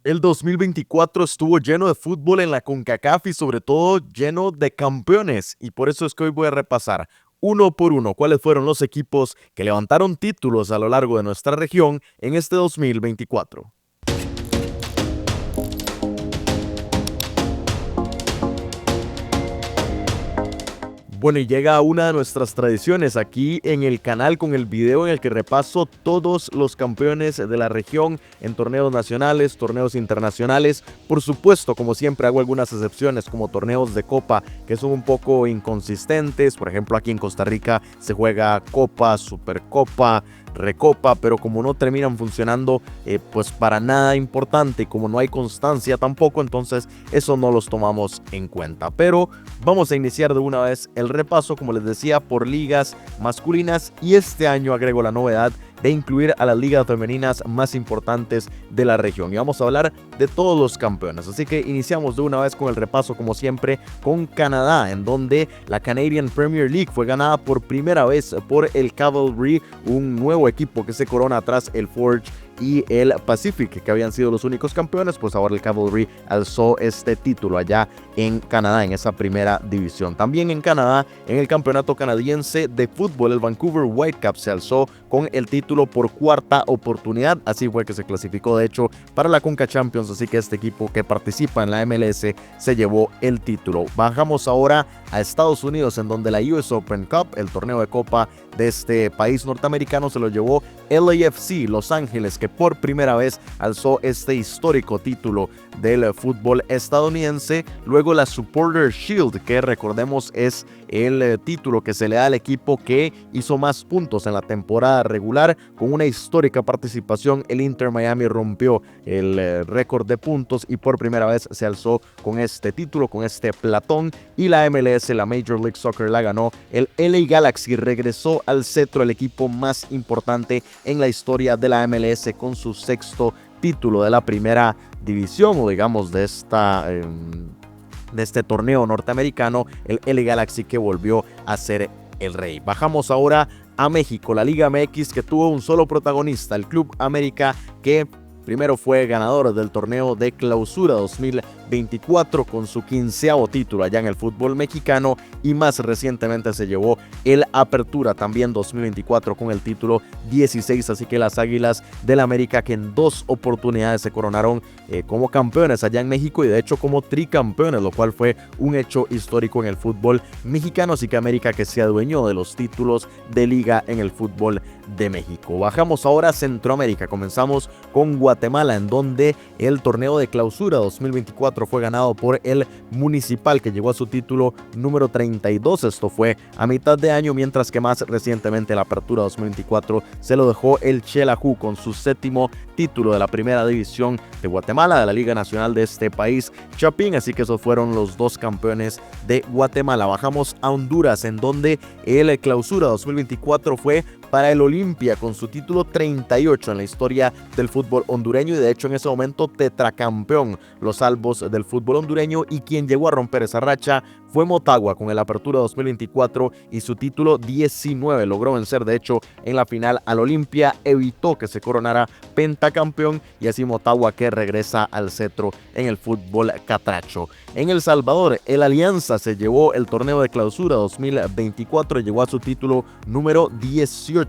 El 2024 estuvo lleno de fútbol en la CONCACAF y sobre todo lleno de campeones, y por eso es que hoy voy a repasar uno por uno cuáles fueron los equipos que levantaron títulos a lo largo de nuestra región en este 2024. Bueno, y llega una de nuestras tradiciones aquí en el canal con el video en el que repaso todos los campeones de la región en torneos nacionales, torneos internacionales. Por supuesto, como siempre, hago algunas excepciones como torneos de copa que son un poco inconsistentes. Por ejemplo, aquí en Costa Rica se juega Copa, Supercopa, Recopa, pero como no terminan funcionando pues para nada importante y como no hay constancia tampoco, entonces eso no los tomamos en cuenta. Pero vamos a iniciar de una vez el repaso, como les decía, por ligas masculinas, y este año agrego la novedad de incluir a las ligas femeninas más importantes de la región, y vamos a hablar de todos los campeones. Así que iniciamos de una vez con el repaso, como siempre, con Canadá, en donde la Canadian Premier League fue ganada por primera vez por el Cavalry, un nuevo equipo que se corona tras el Forge y el Pacific, que habían sido los únicos campeones. Pues ahora el Cavalry alzó este título allá en Canadá, en esa primera división. También en Canadá, en el campeonato canadiense de fútbol, el Vancouver Whitecaps se alzó con el título por cuarta oportunidad. Así fue que se clasificó, de hecho, para la Conca Champions, así que este equipo que participa en la MLS se llevó el título. Bajamos ahora a Estados Unidos, en donde la US Open Cup, el torneo de copa de este país norteamericano, se lo llevó LAFC Los Ángeles, que por primera vez alzó este histórico título del fútbol estadounidense. Luego la Supporter Shield, que recordemos es el título que se le da al equipo que hizo más puntos en la temporada regular. Con una histórica participación, el Inter Miami rompió el récord de puntos y por primera vez se alzó con este título, con este platón. Y la MLS, la Major League Soccer, la ganó el LA Galaxy. Regresó al cetro el equipo más importante en la historia de la MLS con su sexto título de la primera división, o digamos de este torneo norteamericano, el LA Galaxy, que volvió a ser el rey. Bajamos ahora a México, la Liga MX, que tuvo un solo protagonista, el Club América, que primero fue ganador del torneo de clausura 2024 con su 15º título allá en el fútbol mexicano, y más recientemente se llevó el Apertura también 2024 con el título 16. Así que las Águilas del América, que en 2 oportunidades se coronaron como campeones allá en México, y de hecho como tricampeones, lo cual fue un hecho histórico en el fútbol mexicano. Así que América, que se adueñó de los títulos de liga en el fútbol de México. Bajamos ahora a Centroamérica, comenzamos con Guatemala, en donde el torneo de clausura 2024 fue ganado por el Municipal, que llegó a su título número 32. Esto fue a mitad de año, mientras que más recientemente la Apertura 2024 se lo dejó el Xelajú con su 7º título de la primera división de Guatemala, de la Liga Nacional de este país, Chapín. Así que esos fueron los 2 campeones de Guatemala. Bajamos a Honduras, en donde el clausura 2024 fue para el Olimpia con su título 38 en la historia del fútbol hondureño, y de hecho en ese momento tetracampeón los albos del fútbol hondureño. Y quien llegó a romper esa racha fue Motagua con el Apertura 2024 y su título 19. Logró vencer de hecho en la final al Olimpia, evitó que se coronara pentacampeón, y así Motagua, que regresa al cetro en el fútbol catracho. En El Salvador, el Alianza se llevó el torneo de clausura 2024 y llegó a su título número 18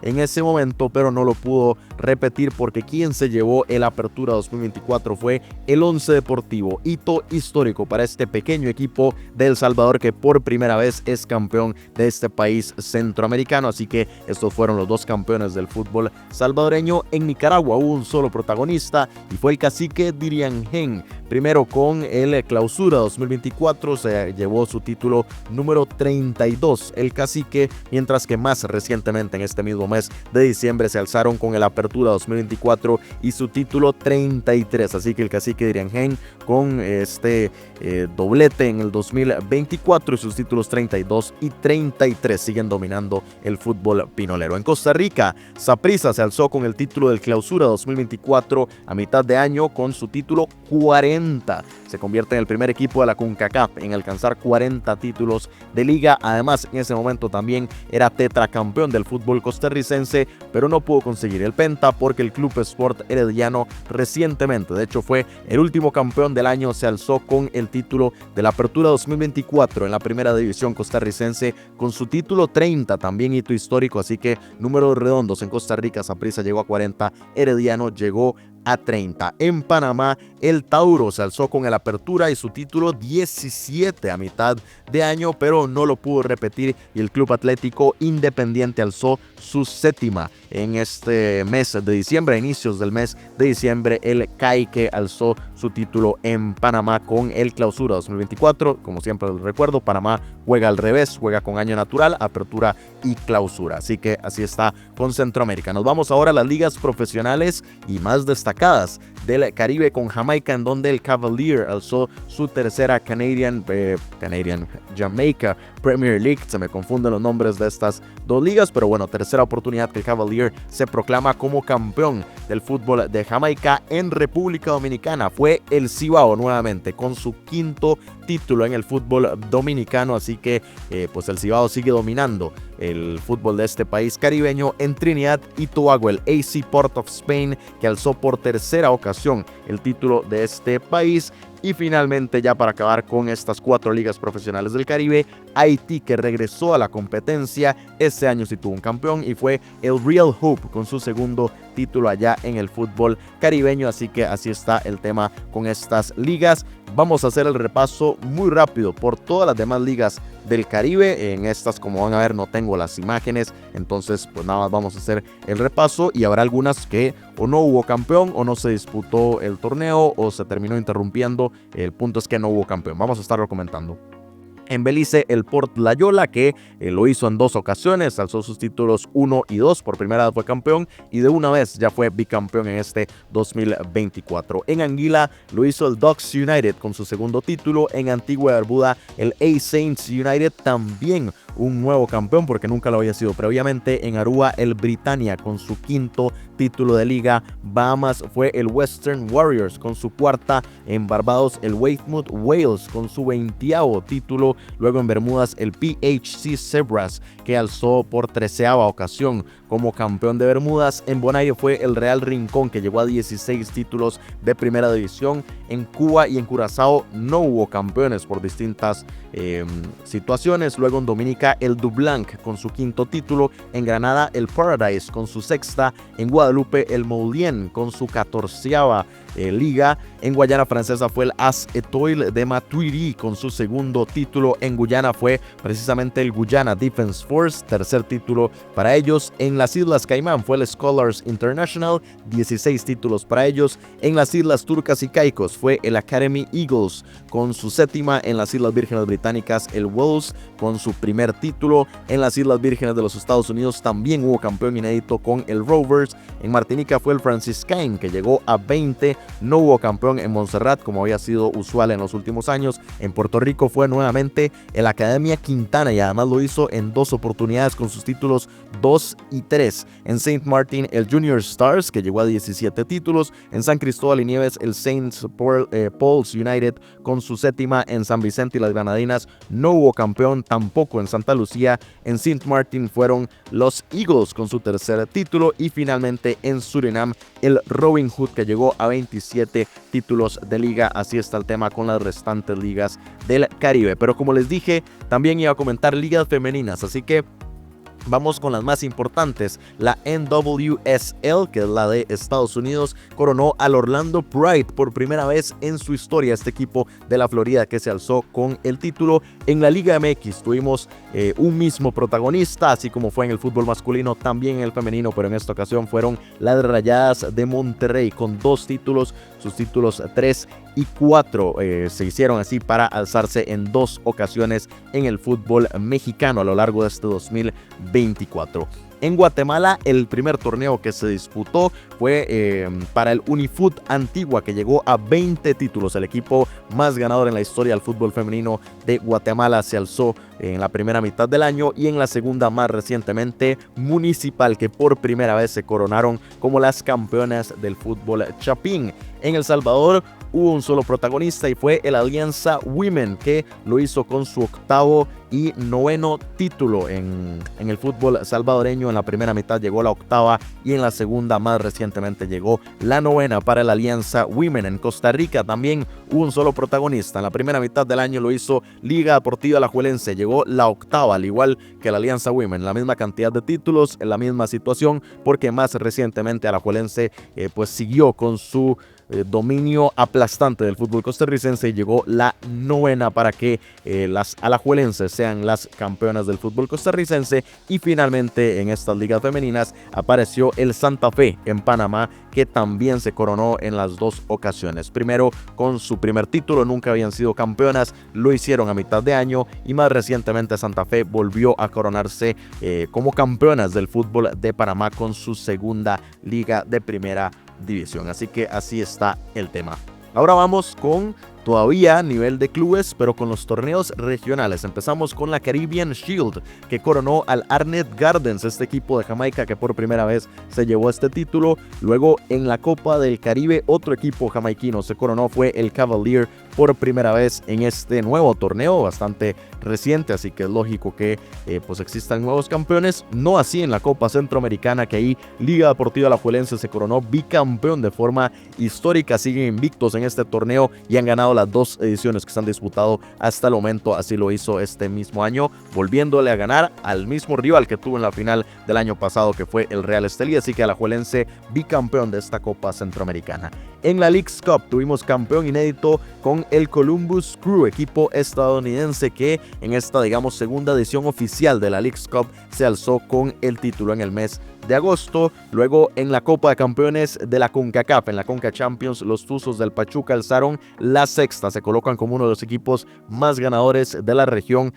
en ese momento, pero no lo pudo repetir porque quien se llevó el Apertura 2024 fue el Once Deportivo. Hito histórico para este pequeño equipo de El Salvador, que por primera vez es campeón de este país centroamericano. Así que estos fueron los 2 campeones del fútbol salvadoreño. En Nicaragua hubo un solo protagonista y fue el cacique Diriangén. Primero con el clausura 2024 se llevó su título número 32 el cacique, mientras que más recientemente en este mismo mes de diciembre se alzaron con el Apertura 2024 y su título 33. Así que el cacique Diriangén con este doblete en el 2024 y sus títulos 32 y 33 siguen dominando el fútbol pinolero. En Costa Rica, Saprissa se alzó con el título del clausura 2024 a mitad de año con su título 40 40. Se convierte en el primer equipo de la CONCACAF en alcanzar 40 títulos de liga. Además, en ese momento también era tetracampeón del fútbol costarricense, pero no pudo conseguir el penta porque el Club Sport Herediano recientemente, de hecho fue el último campeón del año, se alzó con el título de la Apertura 2024 en la primera división costarricense con su título 30, también hito histórico, así que números redondos en Costa Rica. Saprissa llegó a 40, Herediano llegó a 30. En Panamá, el Tauro se alzó con el Apertura y su título 17 a mitad de año, pero no lo pudo repetir y el Club Atlético Independiente alzó su séptima en este mes de diciembre, a inicios del mes de diciembre. El Caique alzó su título en Panamá con el Clausura 2024. Como siempre les recuerdo, Panamá juega al revés, juega con año natural, Apertura y Clausura. Así que así está con Centroamérica. Nos vamos ahora a las ligas profesionales y más destacadas del Caribe con Jamaica, en donde el Cavalier alzó su tercera Jamaica Premier League. Se me confunden los nombres de estas dos ligas, pero bueno, tercera oportunidad que el Cavalier se proclama como campeón del fútbol de Jamaica. En República Dominicana fue el Cibao nuevamente con su quinto título en el fútbol dominicano, así que pues el Cibao sigue dominando el fútbol de este país caribeño. En Trinidad y Tobago, el AC Port of Spain, que alzó por tercera ocasión el título de este país. Y finalmente, ya para acabar con estas 4 ligas profesionales del Caribe, Haití, que regresó a la competencia, este año sí tuvo un campeón y fue el Real Hope con su segundo título allá en el fútbol caribeño. Así que así está el tema con estas ligas. Vamos a hacer el repaso muy rápido por todas las demás ligas del Caribe. En estas, como van a ver, no tengo las imágenes, entonces pues nada más vamos a hacer el repaso y habrá algunas que o no hubo campeón o no se disputó el torneo o se terminó interrumpiendo. El punto es que no hubo campeón. Vamos a estarlo comentando. En Belice, el Port Loyola, que lo hizo en 2 ocasiones, alzó sus títulos 1 y 2, por primera vez fue campeón y de una vez ya fue bicampeón en este 2024. En Anguila lo hizo el Ducks United con su segundo título. En Antigua y Barbuda, el A-Saints United, también un nuevo campeón porque nunca lo había sido previamente. En Aruba, el Britannia con su quinto título de liga. Bahamas fue el Western Warriors con su cuarta. En Barbados, el Weymouth Wales con su 20º título. Luego en Bermudas, el PHC Zebras, que alzó por 13ª ocasión como campeón de Bermudas. En Bonaire fue el Real Rincón, que llegó a 16 títulos de primera división. En Cuba y en Curazao no hubo campeones por distintas situaciones. Luego en Dominica, el Dublanc con su quinto título. En Granada, el Paradise con su sexta. En Guadalupe, el Moulien con su 14ª liga. En Guayana Francesa fue el AS Etoile de Matuidi con su segundo título. En Guyana fue precisamente el Guyana Defense Force, tercer título para ellos. En las Islas Caimán fue el Scholars International, 16 títulos para ellos. En las Islas Turcas y Caicos fue el Academy Eagles con su séptima. En las Islas Vírgenes Británicas, el Wells con su primer título. En las Islas Vírgenes de los Estados Unidos también hubo campeón inédito con el Rovers. En Martinica fue el Franciscain, que llegó a 20. No hubo campeón en Montserrat, como había sido usual en los últimos años. En Puerto Rico fue nuevamente el Academia Quintana y además lo hizo en 2 oportunidades con sus títulos 2 y 3. En St. Martin, el Junior Stars, que llegó a 17 títulos. En San Cristóbal y Nieves, el Saints Paul's United con su séptima. En San Vicente y las Granadinas no hubo campeón, tampoco en Santa Lucía. En St. Martin fueron los Eagles con su tercer título. Y finalmente en Surinam, el Robin Hood, que llegó a 27 títulos de liga. Así está el tema con las restantes ligas del Caribe. Pero como les dije, también iba a comentar ligas femeninas, así que vamos con las más importantes. La NWSL, que es la de Estados Unidos, coronó al Orlando Pride por primera vez en su historia. Este equipo de la Florida que se alzó con el título. En la Liga MX tuvimos un mismo protagonista, así como fue en el fútbol masculino, también en el femenino, pero en esta ocasión fueron las Rayadas de Monterrey con 2 títulos. Sus títulos 3 y 4 se hicieron así para alzarse en 2 ocasiones en el fútbol mexicano a lo largo de este 2024. En Guatemala, el primer torneo que se disputó fue para el Unifoot Antigua, que llegó a 20 títulos. El equipo más ganador en la historia del fútbol femenino de Guatemala se alzó en la primera mitad del año, y en la segunda, más recientemente, Municipal, que por primera vez se coronaron como las campeonas del fútbol chapín. En El Salvador hubo un solo protagonista y fue el Alianza Women, que lo hizo con su octavo y noveno título en el fútbol salvadoreño. En la primera mitad llegó la octava y en la segunda, más recientemente, llegó la novena para el Alianza Women. En Costa Rica también hubo un solo protagonista. En la primera mitad del año lo hizo Liga Deportiva Alajuelense, llegó la octava, al igual que la Alianza Women, la misma cantidad de títulos, en la misma situación, porque más recientemente Alajuelense pues siguió con su dominio aplastante del fútbol costarricense y llegó la novena para que las alajuelenses sean las campeonas del fútbol costarricense. Y finalmente en estas ligas femeninas apareció el Santa Fe en Panamá, que también se coronó en las dos ocasiones. Primero con su primer título, nunca habían sido campeonas, lo hicieron a mitad de año, y más recientemente Santa Fe volvió a coronarse como campeonas del fútbol de Panamá con su segunda liga de primera división. Así que así está el tema. Ahora vamos con todavía nivel de clubes, pero con los torneos regionales. Empezamos con la Caribbean Shield, que coronó al Arnett Gardens, este equipo de Jamaica que por primera vez se llevó este título. Luego en la Copa del Caribe, otro equipo jamaiquino se coronó, fue el Cavalier, por primera vez en este nuevo torneo bastante reciente, así que es lógico que pues existan nuevos campeones. No así en la Copa Centroamericana, que ahí Liga Deportiva Alajuelense se coronó bicampeón de forma histórica. Siguen invictos en este torneo y han ganado las dos ediciones que se han disputado hasta el momento. Así lo hizo este mismo año, volviéndole a ganar al mismo rival que tuvo en la final del año pasado, que fue el Real Estelí. Así que Alajuelense bicampeón de esta Copa Centroamericana. En la Leagues Cup tuvimos campeón inédito con el Columbus Crew, equipo estadounidense que en esta, digamos, segunda edición oficial de la Leagues Cup se alzó con el título en el mes de agosto. Luego en la Copa de Campeones de la CONCACAF, en la CONCA Champions, los Tuzos del Pachuca alzaron la sexta, se colocan como uno de los equipos más ganadores de la región.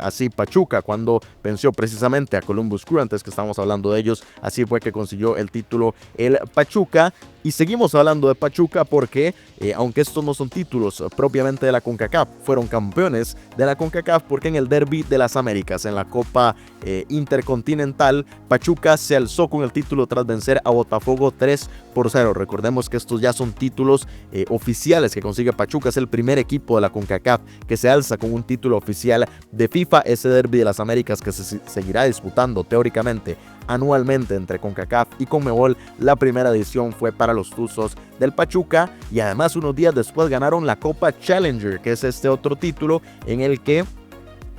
Así Pachuca, cuando venció precisamente a Columbus Crew, antes que estábamos hablando de ellos, así fue que consiguió el título el Pachuca. Y seguimos hablando de Pachuca porque, aunque estos no son títulos propiamente de la CONCACAF, fueron campeones de la CONCACAF, porque en el Derby de las Américas, en la Copa Intercontinental, Pachuca se alzó con el título tras vencer a Botafogo 3-0. Recordemos que estos ya son títulos oficiales que consigue Pachuca. Es el primer equipo de la CONCACAF que se alza con un título oficial de FIFA. Ese Derby de las Américas que se seguirá disputando teóricamente anualmente entre CONCACAF y CONMEBOL. La primera edición fue para los Tuzos del Pachuca, y además unos días después ganaron la Copa Challenger, que es este otro título en el que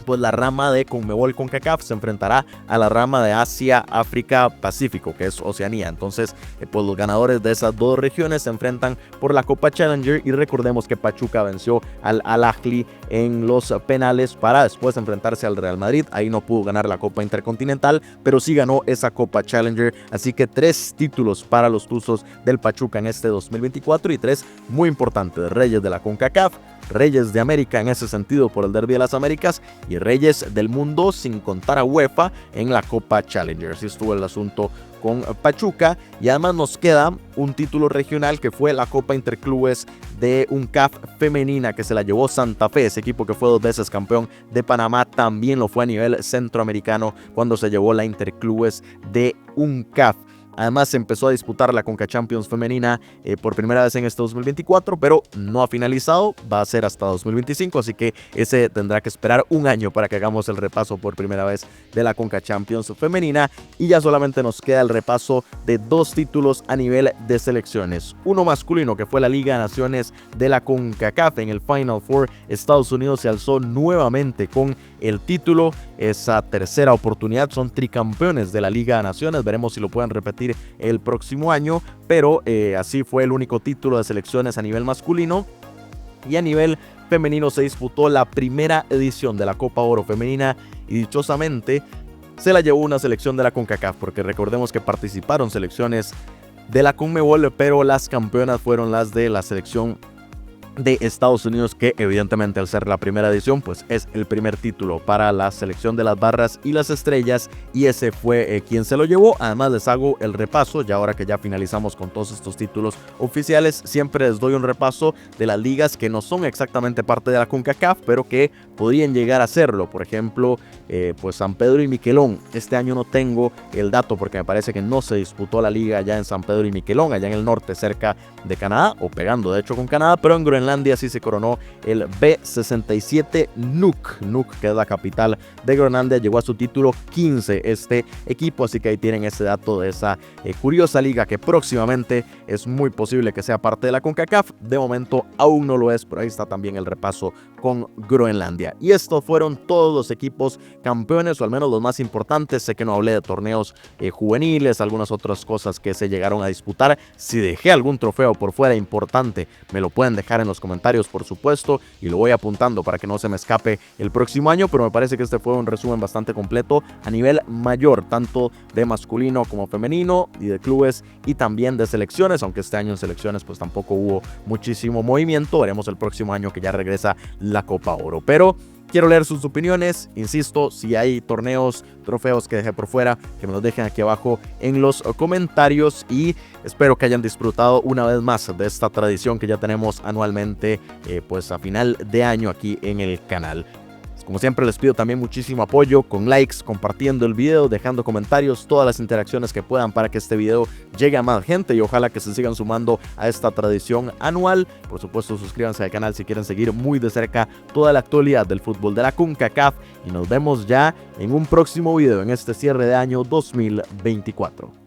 pues la rama de CONMEBOL CONCACAF se enfrentará a la rama de Asia, África, Pacífico, que es Oceanía. Entonces, pues los ganadores de esas dos regiones se enfrentan por la Copa Challenger, y recordemos que Pachuca venció al Al-Ahly en los penales para después enfrentarse al Real Madrid. Ahí no pudo ganar la Copa Intercontinental, pero sí ganó esa Copa Challenger. Así que 3 títulos para los Tuzos del Pachuca en este 2024, y 3 muy importantes: Reyes de la CONCACAF, Reyes de América en ese sentido por el Derby de las Américas, y Reyes del Mundo sin contar a UEFA en la Copa Challenger. Así estuvo el asunto con Pachuca. Y además nos queda un título regional que fue la Copa Interclubes de UNCAF femenina, que se la llevó Santa Fe, ese equipo que fue 2 veces campeón de Panamá. También lo fue a nivel centroamericano cuando se llevó la Interclubes de UNCAF. Además se empezó a disputar la CONCA Champions femenina por primera vez en este 2024, pero no ha finalizado, va a ser hasta 2025, así que ese tendrá que esperar un año para que hagamos el repaso por primera vez de la CONCA Champions femenina. Y ya solamente nos queda el repaso de 2 títulos a nivel de selecciones. Uno masculino, que fue la Liga de Naciones de la CONCACAF. En el Final Four, Estados Unidos se alzó nuevamente con el título, esa tercera oportunidad. Son tricampeones de la Liga de Naciones, veremos si lo pueden repetir el próximo año, pero así fue el único título de selecciones a nivel masculino. Y a nivel femenino se disputó la primera edición de la Copa Oro femenina, y dichosamente se la llevó una selección de la CONCACAF, porque recordemos que participaron selecciones de la CONMEBOL, pero las campeonas fueron las de la selección de Estados Unidos, que evidentemente al ser la primera edición pues es el primer título para la selección de las barras y las estrellas, y ese fue quien se lo llevó. Además les hago el repaso, ya ahora que ya finalizamos con todos estos títulos oficiales, siempre les doy un repaso de las ligas que no son exactamente parte de la CONCACAF, pero que podrían llegar a serlo. Por ejemplo, pues San Pedro y Miquelón. Este año no tengo el dato porque me parece que no se disputó la liga allá en San Pedro y Miquelón, allá en el norte cerca de Canadá, o pegando de hecho con Canadá, pero en Groenlandia sí se coronó el B67 Nuuk, que es la capital de Groenlandia. Llegó a su título 15 este equipo, así que ahí tienen ese dato de esa curiosa liga que próximamente es muy posible que sea parte de la CONCACAF. De momento aún no lo es, pero ahí está también el repaso con Groenlandia. Y estos fueron todos los equipos campeones, o al menos los más importantes. Sé que no hablé de torneos juveniles, algunas otras cosas que se llegaron a disputar. Si dejé algún trofeo por fuera importante, me lo pueden dejar en los comentarios, por supuesto, y lo voy apuntando para que no se me escape el próximo año. Pero me parece que este fue un resumen bastante completo a nivel mayor, tanto de masculino como femenino, y de clubes y también de selecciones, aunque este año en selecciones pues tampoco hubo muchísimo movimiento. Veremos el próximo año que ya regresa la Copa Oro, pero quiero leer sus opiniones. Insisto, si hay torneos, trofeos que dejé por fuera, que me los dejen aquí abajo en los comentarios, y espero que hayan disfrutado una vez más de esta tradición que ya tenemos anualmente, pues a final de año aquí en el canal. Como siempre les pido también muchísimo apoyo con likes, compartiendo el video, dejando comentarios, todas las interacciones que puedan para que este video llegue a más gente, y ojalá que se sigan sumando a esta tradición anual. Por supuesto, suscríbanse al canal si quieren seguir muy de cerca toda la actualidad del fútbol de la CONCACAF, y nos vemos ya en un próximo video en este cierre de año 2024.